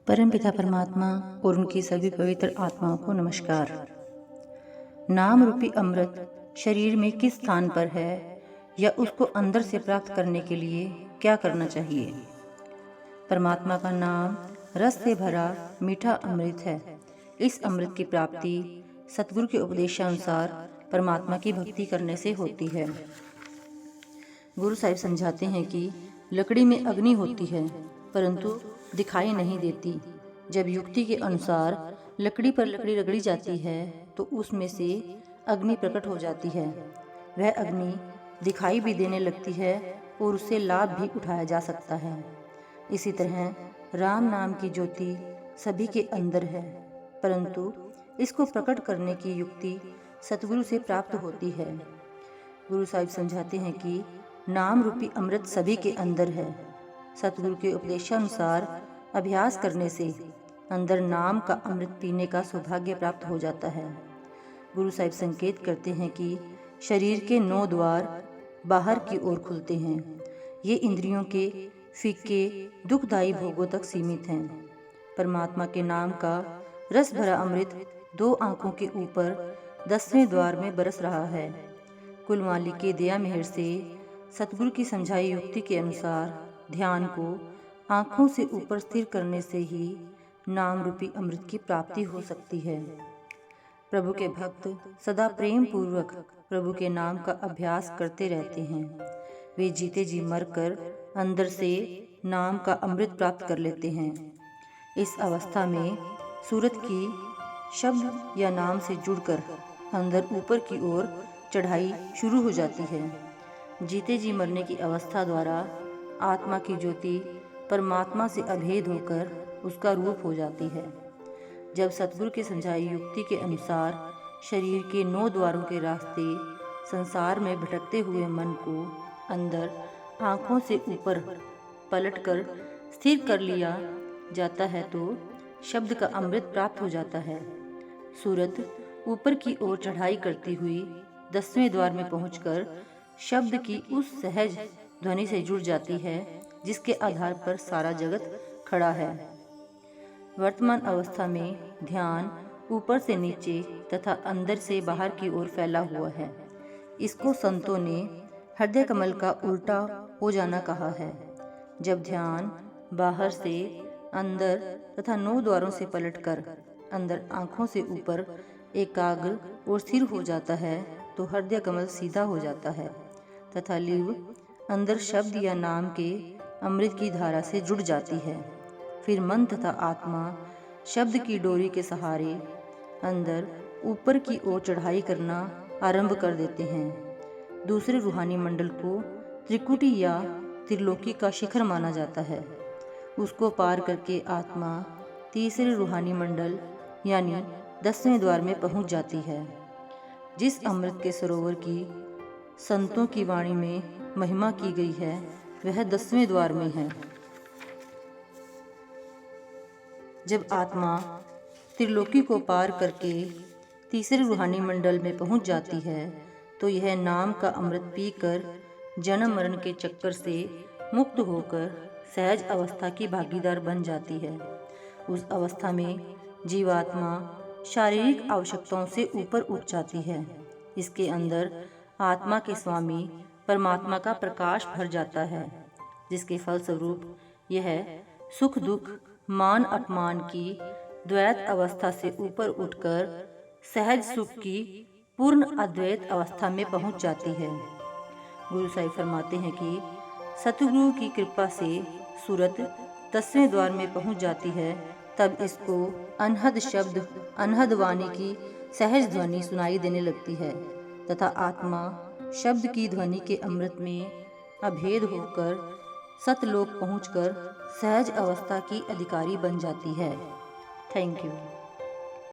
परमपिता परमात्मा और उनकी सभी पवित्र आत्माओं को नमस्कार। नाम रूपी अमृत शरीर में किस स्थान पर है या उसको अंदर से प्राप्त करने के लिए क्या करना चाहिए? परमात्मा का नाम रस से भरा मीठा अमृत है। इस अमृत की प्राप्ति सतगुरु के उपदेशानुसार परमात्मा की भक्ति करने से होती है। गुरु साहिब समझाते हैं कि लकड़ी में अग्नि होती है परंतु दिखाई नहीं देती। जब युक्ति के अनुसार लकड़ी पर लकड़ी रगड़ी जाती है तो उसमें से अग्नि प्रकट हो जाती है। वह अग्नि दिखाई भी देने लगती है और उससे लाभ भी उठाया जा सकता है। इसी तरह राम नाम की ज्योति सभी के अंदर है परंतु इसको प्रकट करने की युक्ति सतगुरु से प्राप्त होती है। गुरु साहिब समझाते हैं कि नाम रूपी अमृत सभी के अंदर है। सतगुरु के उपदेशानुसार अभ्यास करने से अंदर नाम का अमृत पीने का सौभाग्य प्राप्त हो जाता है। गुरु साहिब संकेत करते हैं कि शरीर के 9 द्वार बाहर की ओर खुलते हैं। ये इंद्रियों के फीके दुखदायी भोगों तक सीमित हैं। परमात्मा के नाम का रस भरा अमृत 2 आंखों के ऊपर 10वें द्वार में बरस रहा है। कुल मालिक के दया मेहर से सतगुरु की समझाई युक्ति के अनुसार ध्यान को आँखों से ऊपर स्थिर करने से ही नाम रूपी अमृत की प्राप्ति हो सकती है। प्रभु के भक्त सदा प्रेम पूर्वक प्रभु के नाम का अभ्यास करते रहते हैं। वे जीते जी मरकर अंदर से नाम का अमृत प्राप्त कर लेते हैं। इस अवस्था में सूरत की शब्द या नाम से जुड़कर अंदर ऊपर की ओर चढ़ाई शुरू हो जाती है। जीते जी मरने की अवस्था द्वारा आत्मा की ज्योति परमात्मा से अभेद होकर उसका रूप हो जाती है। जब सतगुरु की समझाई युक्ति के अनुसार शरीर के 9 द्वारों के रास्ते संसार में भटकते हुए मन को अंदर आँखों से ऊपर पलटकर स्थिर कर लिया जाता है तो शब्द का अमृत प्राप्त हो जाता है। सूरत ऊपर की ओर चढ़ाई करती हुई 10वें द्वार में पहुंचकर शब्द की उस सहज ध्वनि से जुड़ जाती है जिसके आधार पर सारा जगत खड़ा है। वर्तमान अवस्था में ध्यान ऊपर से नीचे तथा अंदर से बाहर की ओर फैला हुआ है। इसको संतों ने हृदय कमल का उल्टा हो जाना कहा है। जब ध्यान बाहर से अंदर तथा 9 द्वारों से पलटकर अंदर आँखों से ऊपर एकाग्र और स्थिर हो जाता है तो हृदय कमल सीधा हो जाता है तथा लिव अंदर शब्द या नाम के अमृत की धारा से जुड़ जाती है। फिर मन तथा आत्मा शब्द की डोरी के सहारे अंदर ऊपर की ओर चढ़ाई करना आरंभ कर देते हैं। दूसरे रूहानी मंडल को त्रिकुटी या त्रिलोकी का शिखर माना जाता है। उसको पार करके आत्मा तीसरे रूहानी मंडल यानी 10वें द्वार में पहुंच जाती है। जिस अमृत के सरोवर की संतों की वाणी में महिमा की गई है वह 10वें द्वार में है। जब आत्मा त्रिलोकी को पार करके तीसरे रूहानी मंडल में पहुंच जाती है तो यह नाम का अमृत पीकर जन्म मरण के चक्कर से मुक्त होकर सहज अवस्था की भागीदार बन जाती है। उस अवस्था में जीवात्मा शारीरिक आवश्यकताओं से ऊपर उठ जाती है। इसके अंदर आत्मा के स्वामी परमात्मा का प्रकाश भर जाता है जिसके फलस्वरूप यह सुख दुख मान अपमान की द्वैत अवस्था से ऊपर उठकर सहज सुख की पूर्ण अद्वैत अवस्था में पहुंच जाती है। गुरु साहिब फरमाते हैं कि सतगुरु की कृपा से सूरत 10वें द्वार में पहुंच जाती है तब इसको अनहद शब्द अनहद वाणी की सहज ध्वनि सुनाई देने लगती है तथा आत्मा शब्द की ध्वनि के अमृत में अभेद होकर सतलोक पहुंचकर सहज अवस्था की अधिकारी बन जाती है। Thank you.